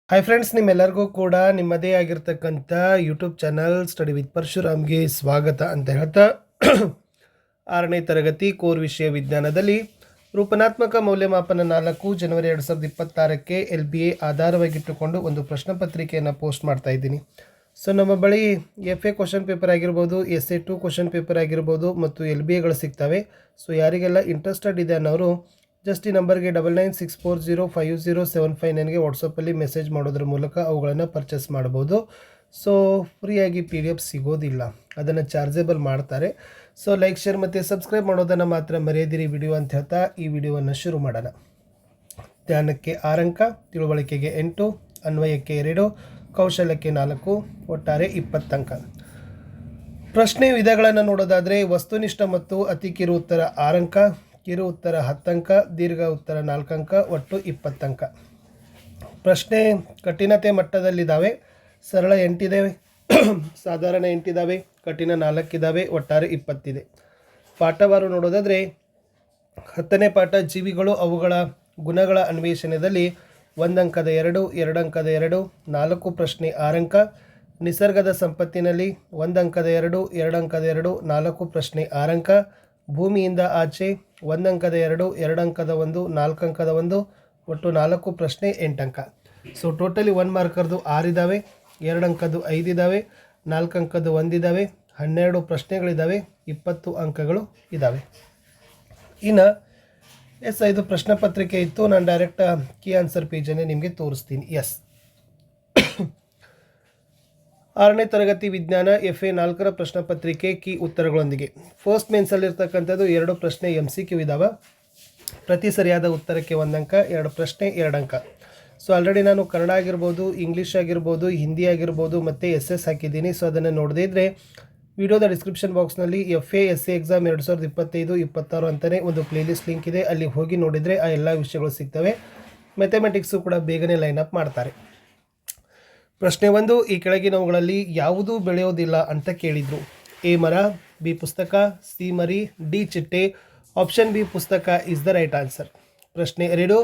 Hi friends, ನಿಮ್ಮೆಲ್ಲರಿಗೂ ಕೂಡ ನಿಮ್ಮದೇ ಆಗಿರ್ತಕ್ಕಂಥ ಯೂಟ್ಯೂಬ್ ಚಾನಲ್ ಸ್ಟಡಿ ವಿತ್ ಪರಶುರಾಮ್ಗೆ ಸ್ವಾಗತ ಅಂತ ಹೇಳ್ತಾ 6ನೇ ತರಗತಿ ಕೋರ್ ವಿಷಯ ವಿಜ್ಞಾನದಲ್ಲಿ ರೂಪನಾತ್ಮಕ ಮೌಲ್ಯಮಾಪನ 4 ಜನವರಿ 2026ಕ್ಕೆ LBA ಆಧಾರವಾಗಿಟ್ಟುಕೊಂಡು ಒಂದು ಪ್ರಶ್ನೆ ಪತ್ರಿಕೆಯನ್ನು ಪೋಸ್ಟ್ ಮಾಡ್ತಾ ಇದ್ದೀನಿ. ಸೊ ನಮ್ಮ ಬಳಿ FA ಕ್ವಶನ್ ಪೇಪರ್ ಆಗಿರ್ಬೋದು, SA2 ಕ್ವಶನ್ ಪೇಪರ್ ಆಗಿರ್ಬೋದು ಮತ್ತು LBAಗಳು ಸಿಗ್ತವೆ. ಸೊ ಯಾರಿಗೆಲ್ಲ ಇಂಟ್ರೆಸ್ಟೆಡ್ ಇದೆ ಅನ್ನೋರು ಜಸ್ಟ್ ಈ ನಂಬರ್ಗೆ 9964050759ಗೆ ವಾಟ್ಸಪ್ಪಲ್ಲಿ ಮೆಸೇಜ್ ಮಾಡೋದ್ರ ಮೂಲಕ ಅವುಗಳನ್ನು ಪರ್ಚೇಸ್ ಮಾಡ್ಬೋದು. ಸೊ ಫ್ರೀಯಾಗಿ PDF ಸಿಗೋದಿಲ್ಲ, ಅದನ್ನು ಚಾರ್ಜೇಬಲ್ ಮಾಡ್ತಾರೆ. ಸೊ ಲೈಕ್, ಶೇರ್ ಮತ್ತು ಸಬ್ಸ್ಕ್ರೈಬ್ ಮಾಡೋದನ್ನು ಮಾತ್ರ ಮರೆಯದಿರಿ ವಿಡಿಯೋ ಅಂತ ಹೇಳ್ತಾ ಈ ವಿಡಿಯೋವನ್ನು ಶುರು ಮಾಡೋಣ. ಧ್ಯಾನಕ್ಕೆ 6 ಅಂಕ, ತಿಳುವಳಿಕೆಗೆ 8, ಅನ್ವಯಕ್ಕೆ 2, ಕೌಶಲ್ಯಕ್ಕೆ 4, ಒಟ್ಟಾರೆ 20 ಅಂಕ. ಪ್ರಶ್ನೆ ವಿಧಗಳನ್ನು ನೋಡೋದಾದರೆ ವಸ್ತುನಿಷ್ಠ ಮತ್ತು ಅತಿ ಕಿರು ಉತ್ತರ 6 ಅಂಕ, ಕಿರು ಉತ್ತರ 10 ಅಂಕ, ದೀರ್ಘ ಉತ್ತರ 4 ಅಂಕ, ಒಟ್ಟು 20 ಅಂಕ. ಪ್ರಶ್ನೆ ಕಠಿಣತೆ ಮಟ್ಟದಲ್ಲಿದ್ದಾವೆ. ಸರಳ 8 ಇದ್ದಾವೆ, ಸಾಧಾರಣ 8 ಇದ್ದಾವೆ, ಕಠಿಣ 4 ಇದ್ದಾವೆ, ಒಟ್ಟಾರೆ 20 ಇದೆ. ಪಾಠವಾರು ನೋಡೋದಾದರೆ 10ನೇ ಪಾಠ ಜೀವಿಗಳು ಅವುಗಳ ಗುಣಗಳ ಅನ್ವೇಷಣೆಯಲ್ಲಿ 1 ಅಂಕದ 2, 2 ಅಂಕದ 2, 4 ಪ್ರಶ್ನೆ 6 ಅಂಕ. ನಿಸರ್ಗದ ಸಂಪತ್ತಿನಲ್ಲಿ 1 ಅಂಕದ 2, 2 ಅಂಕದ 2, 4 ಪ್ರಶ್ನೆ 6 ಅಂಕ. ಭೂಮಿಯಿಂದ ಆಚೆ 1 ಅಂಕದ 2, 2 ಅಂಕದ 1, 4 ಅಂಕದ 1, ಒಟ್ಟು 4 ಪ್ರಶ್ನೆ 8 ಅಂಕ. ಸೊ ಟೋಟಲಿ 1 ಮಾರ್ಕರ್ದು 6 ಇದ್ದಾವೆ, 2 ಅಂಕದ್ದು 5 ಇದ್ದಾವೆ, 4 ಅಂಕದ್ದು 1 ಇದ್ದಾವೆ, 12 ಪ್ರಶ್ನೆಗಳಿದ್ದಾವೆ, 20 ಅಂಕಗಳು ಇದ್ದಾವೆ. ಇನ್ನು ಇದು ಪ್ರಶ್ನೆ ಪತ್ರಿಕೆ ಇತ್ತು. ನಾನು ಡೈರೆಕ್ಟ್ ಕೀ ಆನ್ಸರ್ ಪೇಜನ್ನೇ ನಿಮಗೆ ತೋರಿಸ್ತೀನಿ. 6ನೇ ತರಗತಿ ವಿಜ್ಞಾನ FA 4ರ ಪ್ರಶ್ನೆ ಪತ್ರಿಕೆ ಕೀ ಉತ್ತರಗಳೊಂದಿಗೆ. ಫಸ್ಟ್ ಮೇನ್ಸಲ್ಲಿರ್ತಕ್ಕಂಥದ್ದು 2 ಪ್ರಶ್ನೆ MCQ ಇದ್ದಾವೆ. ಪ್ರತಿ ಸರಿಯಾದ ಉತ್ತರಕ್ಕೆ 1 ಅಂಕ, 2 ಪ್ರಶ್ನೆ 2 ಅಂಕ. ಸೊ ಆಲ್ರೆಡಿ ನಾನು ಕನ್ನಡ ಆಗಿರ್ಬೋದು, ಇಂಗ್ಲೀಷ್ ಆಗಿರ್ಬೋದು, ಹಿಂದಿ ಆಗಿರ್ಬೋದು ಮತ್ತು SS ಹಾಕಿದ್ದೀನಿ. ಸೊ ಅದನ್ನು ನೋಡದೇ ಇದ್ದರೆ ವಿಡಿಯೋದ ಡಿಸ್ಕ್ರಿಪ್ಷನ್ ಬಾಕ್ಸ್ನಲ್ಲಿ FA SA ಎಕ್ಸಾಮ್ 2025-26 ಅಂತಲೇ ಒಂದು ಪ್ಲೇಲಿಸ್ಟ್ ಲಿಂಕ್ ಇದೆ. ಅಲ್ಲಿ ಹೋಗಿ ನೋಡಿದರೆ ಆ ಎಲ್ಲ ವಿಷಯಗಳು ಸಿಗ್ತವೆ. ಮ್ಯಾಥಮೆಟಿಕ್ಸು ಕೂಡ ಬೇಗನೆ ಲೈನಪ್ ಮಾಡ್ತಾರೆ. ಪ್ರಶ್ನೆ 1, ಈ ಕೆಳಗಿನವುಗಳಲ್ಲಿ ಯಾವುದೂ ಬೆಳೆಯೋದಿಲ್ಲ ಅಂತ ಕೇಳಿದರು. A ಮರ, B ಪುಸ್ತಕ, C ಮರಿ, D ಚಿಟ್ಟೆ, ಆಪ್ಷನ್ B ಪುಸ್ತಕ ಇಸ್ ದ ರೈಟ್ ಆನ್ಸರ್. ಪ್ರಶ್ನೆ 2,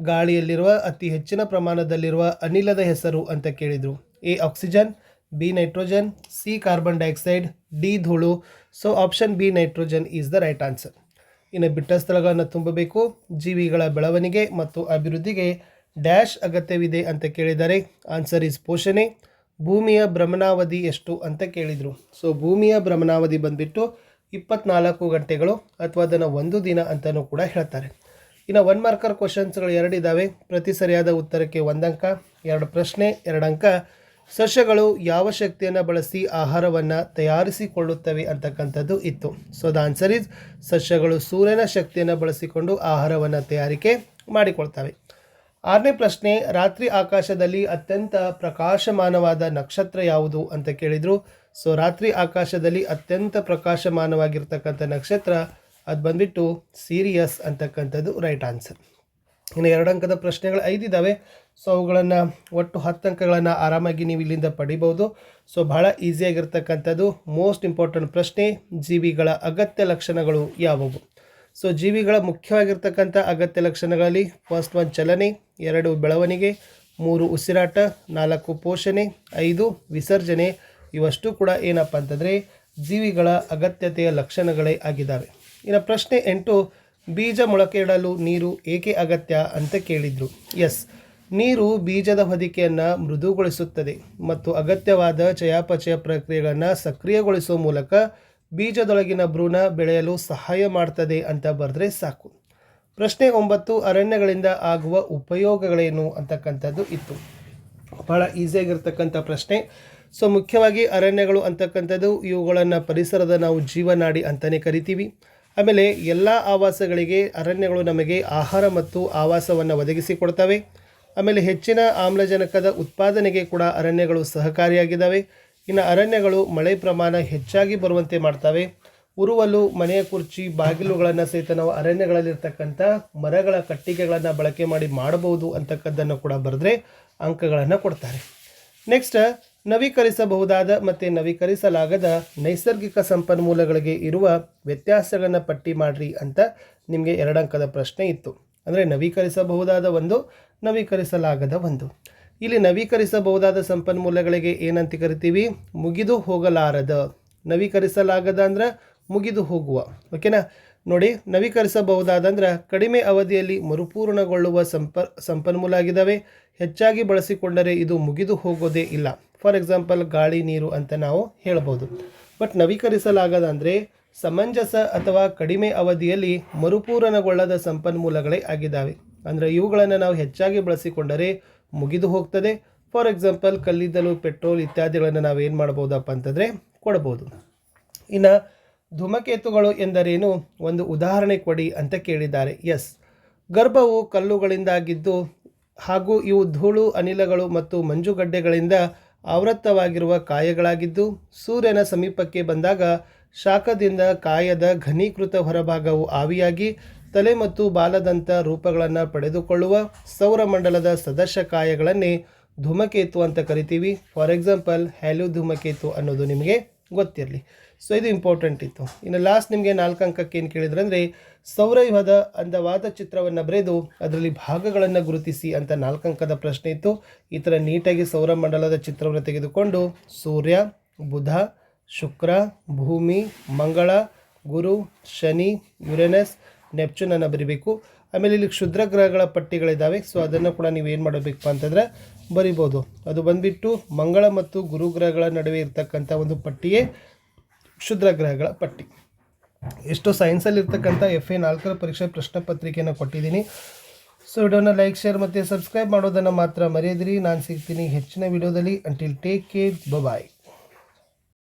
ಗಾಳಿಯಲ್ಲಿರುವ ಅತಿ ಹೆಚ್ಚಿನ ಪ್ರಮಾಣದಲ್ಲಿರುವ ಅನಿಲದ ಹೆಸರು ಅಂತ ಕೇಳಿದರು. A oxygen, B nitrogen, C carbon dioxide, D ಧೂಳು. So option B nitrogen is the right answer. ಇನ್ನು ಬಿಟ್ಟ ಸ್ಥಳಗಳನ್ನು ತುಂಬಬೇಕು. ಜೀವಿಗಳ ಬೆಳವಣಿಗೆ ಮತ್ತು ಅಭಿವೃದ್ಧಿಗೆ ಡ್ಯಾಶ್ ಅಗತ್ಯವಿದೆ ಅಂತ ಕೇಳಿದ್ದಾರೆ. ಆನ್ಸರ್ ಈಸ್ ಪೋಷಣೆ. ಭೂಮಿಯ ಭ್ರಮಣಾವಧಿ ಎಷ್ಟು ಅಂತ ಕೇಳಿದರು. ಸೊ ಭೂಮಿಯ ಭ್ರಮಣಾವಧಿ ಬಂದುಬಿಟ್ಟು 24 ಗಂಟೆಗಳು ಅಥವಾ ಅದನ್ನು 1 ದಿನ ಅಂತಲೂ ಕೂಡ ಹೇಳ್ತಾರೆ. ಇನ್ನು 1 ಮಾರ್ಕರ್ ಕ್ವಶನ್ಸ್ಗಳು 2 ಇದ್ದಾವೆ. ಪ್ರತಿ ಸರಿಯಾದ ಉತ್ತರಕ್ಕೆ 1 ಅಂಕ, 2 ಪ್ರಶ್ನೆ 2 ಅಂಕ. ಸಸ್ಯಗಳು ಯಾವ ಶಕ್ತಿಯನ್ನು ಬಳಸಿ ಆಹಾರವನ್ನು ತಯಾರಿಸಿಕೊಳ್ಳುತ್ತವೆ ಅಂತಕ್ಕಂಥದ್ದು ಇತ್ತು. ಸೊ ದ ಆನ್ಸರ್ ಈಸ್ ಸಸ್ಯಗಳು ಸೂರ್ಯನ ಶಕ್ತಿಯನ್ನು ಬಳಸಿಕೊಂಡು ಆಹಾರವನ್ನು ತಯಾರಿಕೆ ಮಾಡಿಕೊಳ್ತವೆ. 6ನೇ ಪ್ರಶ್ನೆ, ರಾತ್ರಿ ಆಕಾಶದಲ್ಲಿ ಅತ್ಯಂತ ಪ್ರಕಾಶಮಾನವಾದ ನಕ್ಷತ್ರ ಯಾವುದು ಅಂತ ಕೇಳಿದರು. ಸೊ ರಾತ್ರಿ ಆಕಾಶದಲ್ಲಿ ಅತ್ಯಂತ ಪ್ರಕಾಶಮಾನವಾಗಿರ್ತಕ್ಕಂಥ ನಕ್ಷತ್ರ ಅದು ಬಂದುಬಿಟ್ಟು ಸಿರಿಯಸ್ ಅಂತಕ್ಕಂಥದ್ದು ರೈಟ್ ಆನ್ಸರ್. ಇನ್ನು 2 ಅಂಕದ ಪ್ರಶ್ನೆಗಳು 5 ಇದ್ದಾವೆ. ಸೊ ಅವುಗಳನ್ನು ಒಟ್ಟು 10 ಅಂಕಗಳನ್ನು ಆರಾಮಾಗಿ ನೀವು ಇಲ್ಲಿಂದ ಪಡಿಬೋದು. ಸೊ ಬಹಳ ಈಸಿಯಾಗಿರ್ತಕ್ಕಂಥದ್ದು. ಮೋಸ್ಟ್ ಇಂಪಾರ್ಟೆಂಟ್ ಪ್ರಶ್ನೆ, ಜೀವಿಗಳ ಅಗತ್ಯ ಲಕ್ಷಣಗಳು ಯಾವುವು? ಸೊ ಜೀವಿಗಳ ಮುಖ್ಯವಾಗಿರ್ತಕ್ಕಂಥ ಅಗತ್ಯ ಲಕ್ಷಣಗಳಲ್ಲಿ ಫಸ್ಟ್ 1 ಚಲನೆ, 2 ಬೆಳವಣಿಗೆ, 3 ಉಸಿರಾಟ, 4 ಪೋಷಣೆ, 5 ವಿಸರ್ಜನೆ. ಇವಷ್ಟು ಕೂಡ ಏನಪ್ಪ ಅಂತಂದರೆ ಜೀವಿಗಳ ಅಗತ್ಯತೆಯ ಲಕ್ಷಣಗಳೇ ಆಗಿದ್ದಾವೆ. ಇನ್ನು ಪ್ರಶ್ನೆ 8, ಬೀಜ ಮೊಳಕೆ ಇಡಲು ನೀರು ಏಕೆ ಅಗತ್ಯ ಅಂತ ಕೇಳಿದರು. ನೀರು ಬೀಜದ ಹೊದಿಕೆಯನ್ನು ಮೃದುಗೊಳಿಸುತ್ತದೆ ಮತ್ತು ಅಗತ್ಯವಾದ ಚಯಾಪಚಯ ಪ್ರಕ್ರಿಯೆಗಳನ್ನು ಸಕ್ರಿಯಗೊಳಿಸುವ ಮೂಲಕ ಬೀಜದೊಳಗಿನ ಭ್ರೂಣ ಬೆಳೆಯಲು ಸಹಾಯ ಮಾಡ್ತದೆ ಅಂತ ಬರೆದ್ರೆ ಸಾಕು. ಪ್ರಶ್ನೆ 9, ಅರಣ್ಯಗಳಿಂದ ಆಗುವ ಉಪಯೋಗಗಳೇನು ಅಂತಕ್ಕಂಥದ್ದು ಇತ್ತು. ಬಹಳ ಈಸಿಯಾಗಿರ್ತಕ್ಕಂಥ ಪ್ರಶ್ನೆ. ಸೊ ಮುಖ್ಯವಾಗಿ ಅರಣ್ಯಗಳು ಅಂತಕ್ಕಂಥದ್ದು ಇವುಗಳನ್ನು ಪರಿಸರದ ನಾವು ಜೀವನಾಡಿ ಅಂತಲೇ ಕರಿತೀವಿ. ಆಮೇಲೆ ಎಲ್ಲ ಆವಾಸಗಳಿಗೆ ಅರಣ್ಯಗಳು ನಮಗೆ ಆಹಾರ ಮತ್ತು ಆವಾಸವನ್ನು ಒದಗಿಸಿಕೊಡ್ತವೆ. ಆಮೇಲೆ ಹೆಚ್ಚಿನ ಆಮ್ಲಜನಕದ ಉತ್ಪಾದನೆಗೆ ಕೂಡ ಅರಣ್ಯಗಳು ಸಹಕಾರಿಯಾಗಿದ್ದಾವೆ. ಇನ್ನು ಅರಣ್ಯಗಳು ಮಳೆ ಪ್ರಮಾಣ ಹೆಚ್ಚಾಗಿ ಬರುವಂತೆ ಮಾಡ್ತವೆ. ಉರುವಲು, ಮನೆಯ ಕುರ್ಚಿ, ಬಾಗಿಲುಗಳನ್ನು ಸಹಿತ ನಾವು ಅರಣ್ಯಗಳಲ್ಲಿರ್ತಕ್ಕಂಥ ಮರಗಳ ಕಟ್ಟಿಗೆಗಳನ್ನು ಬಳಕೆ ಮಾಡಿ ಮಾಡಬಹುದು ಅಂತಕ್ಕದ್ದನ್ನು ಕೂಡ ಬರೆದ್ರೆ ಅಂಕಗಳನ್ನು ಕೊಡ್ತಾರೆ. ನೆಕ್ಸ್ಟ್, ನವೀಕರಿಸಬಹುದಾದ ಮತ್ತು ನವೀಕರಿಸಲಾಗದ ನೈಸರ್ಗಿಕ ಸಂಪನ್ಮೂಲಗಳಿಗೆ ಇರುವ ವ್ಯತ್ಯಾಸಗಳನ್ನು ಪಟ್ಟಿ ಮಾಡಿರಿ ಅಂತ ನಿಮಗೆ 2 ಅಂಕದ ಪ್ರಶ್ನೆ ಇತ್ತು. ಅಂದರೆ ನವೀಕರಿಸಬಹುದಾದ ಒಂದು, ನವೀಕರಿಸಲಾಗದ ಒಂದು. ಇಲ್ಲಿ ನವೀಕರಿಸಬಹುದಾದ ಸಂಪನ್ಮೂಲಗಳಿಗೆ ಏನಂತ ಕರಿತೀವಿ? ಮುಗಿದು ಹೋಗಲಾರದ. ನವೀಕರಿಸಲಾಗದ ಅಂದ್ರೆ ಮುಗಿದು ಹೋಗುವ. ಓಕೆನಾ? ನೋಡಿ, ನವೀಕರಿಸಬಹುದಾದ ಅಂದ್ರೆ ಕಡಿಮೆ ಅವಧಿಯಲ್ಲಿ ಮರುಪೂರ್ಣಗೊಳ್ಳುವ ಸಂಪನ್ಮೂಲ ಆಗಿದ್ದಾವೆ. ಹೆಚ್ಚಾಗಿ ಬಳಸಿಕೊಂಡರೆ ಇದು ಮುಗಿದು ಹೋಗೋದೇ ಇಲ್ಲ. ಫಾರ್ ಎಕ್ಸಾಂಪಲ್ ಗಾಳಿ, ನೀರು ಅಂತ ನಾವು ಹೇಳ್ಬೋದು. ಬಟ್ ನವೀಕರಿಸಲಾಗದ ಅಂದರೆ ಸಮಂಜಸ ಅಥವಾ ಕಡಿಮೆ ಅವಧಿಯಲ್ಲಿ ಮರುಪೂರಣಗೊಳ್ಳದ ಸಂಪನ್ಮೂಲಗಳೇ ಆಗಿದ್ದಾವೆ. ಅಂದರೆ ಇವುಗಳನ್ನು ನಾವು ಹೆಚ್ಚಾಗಿ ಬಳಸಿಕೊಂಡರೆ ಮುಗಿದು ಹೋಗ್ತದೆ. ಫಾರ್ ಎಕ್ಸಾಂಪಲ್ ಕಲ್ಲಿದ್ದಲು, ಪೆಟ್ರೋಲ್ ಇತ್ಯಾದಿಗಳನ್ನು ನಾವು ಏನು ಮಾಡ್ಬೋದಪ್ಪ ಅಂತಂದರೆ ಕೊಡ್ಬೋದು. ಇನ್ನು ಧೂಮಕೇತುಗಳು ಎಂದರೇನು, ಒಂದು ಉದಾಹರಣೆ ಕೊಡಿ ಅಂತ ಕೇಳಿದ್ದಾರೆ. ಎಸ್, ಗರ್ಭವು ಕಲ್ಲುಗಳಿಂದಾಗಿದ್ದು ಹಾಗೂ ಇವು ಧೂಳು, ಅನಿಲಗಳು ಮತ್ತು ಮಂಜುಗಡ್ಡೆಗಳಿಂದ ಆವೃತವಾಗಿರುವ ಕಾಯಗಳಾಗಿದ್ದು ಸೂರ್ಯನ ಸಮೀಪಕ್ಕೆ ಬಂದಾಗ ಶಾಖದಿಂದ ಕಾಯದ ಘನೀಕೃತ ಹೊರಭಾಗವು ಆವಿಯಾಗಿ ತಲೆ ಮತ್ತು ಬಾಲದಂಥ ರೂಪಗಳನ್ನು ಪಡೆದುಕೊಳ್ಳುವ ಸೌರಮಂಡಲದ ಸದಸ್ಯ ಕಾಯಗಳನ್ನೇ ಧೂಮಕೇತು ಅಂತ ಕರಿತೀವಿ. ಫಾರ್ ಎಕ್ಸಾಂಪಲ್ ಹ್ಯಾಲಿಯೋ ಧೂಮಕೇತು ಅನ್ನೋದು ನಿಮಗೆ ಗೊತ್ತಿರಲಿ. ಸೊ ಇದು ಇಂಪಾರ್ಟೆಂಟ್ ಇತ್ತು. ಇನ್ನು ಲಾಸ್ಟ್ ನಿಮಗೆ 4 ಅಂಕಕ್ಕೆ ಏನು ಕೇಳಿದ್ರೆ ಅಂದರೆ ಸೌರವ್ಯೂಹದ ಅಂದವಾದ ಚಿತ್ರವನ್ನು ಬರೆದು ಅದರಲ್ಲಿ ಭಾಗಗಳನ್ನು ಗುರುತಿಸಿ ಅಂತ 4 ಅಂಕದ ಪ್ರಶ್ನೆ ಇತ್ತು. ಈ ಥರ ನೀಟಾಗಿ ಸೌರಮಂಡಲದ ಚಿತ್ರವನ್ನು ತೆಗೆದುಕೊಂಡು ಸೂರ್ಯ, ಬುಧ, ಶುಕ್ರ, ಭೂಮಿ, ಮಂಗಳ, ಗುರು, ಶನಿ, ಯುರೇನಸ್, ನೆಪ್ಚೂನನ್ನು ಬರಿಬೇಕು. ಆಮೇಲೆ ಇಲ್ಲಿ ಕ್ಷುದ್ರ ಗ್ರಹಗಳ ಪಟ್ಟಿಗಳಿದ್ದಾವೆ. ಸೊ ಅದನ್ನು ಕೂಡ ನೀವು ಏನು ಮಾಡಬೇಕು ಅಂತಂದರೆ ಬರಿಬೋದು. ಅದು ಬಂದುಬಿಟ್ಟು ಮಂಗಳ ಮತ್ತು ಗುರು ಗ್ರಹಗಳ ನಡುವೆ ಇರ್ತಕ್ಕಂಥ ಒಂದು ಪಟ್ಟಿಯೇ ಕ್ಷುದ್ರ ಗ್ರಹಗಳ ಪಟ್ಟಿ. ಎಷ್ಟು ಸೈನ್ಸಲ್ಲಿ ಇರ್ತಕ್ಕಂಥ FA 4ರ ಪರೀಕ್ಷೆ ಪ್ರಶ್ನೆ ಪತ್ರಿಕೆಯನ್ನು ಕೊಟ್ಟಿದ್ದೀನಿ. ಸೊ ವಿಡಿಯೋನ ಲೈಕ್, ಶೇರ್ ಮತ್ತು ಸಬ್ಸ್ಕ್ರೈಬ್ ಮಾಡೋದನ್ನು ಮಾತ್ರ ಮರೆಯದಿರಿ. ನಾನು ಸಿಗ್ತೀನಿ ಹೆಚ್ಚಿನ ವಿಡಿಯೋದಲ್ಲಿ. ಅಂಟಿಲ್ ಟೇಕ್ ಕೇರ್, ಬಾಯ್.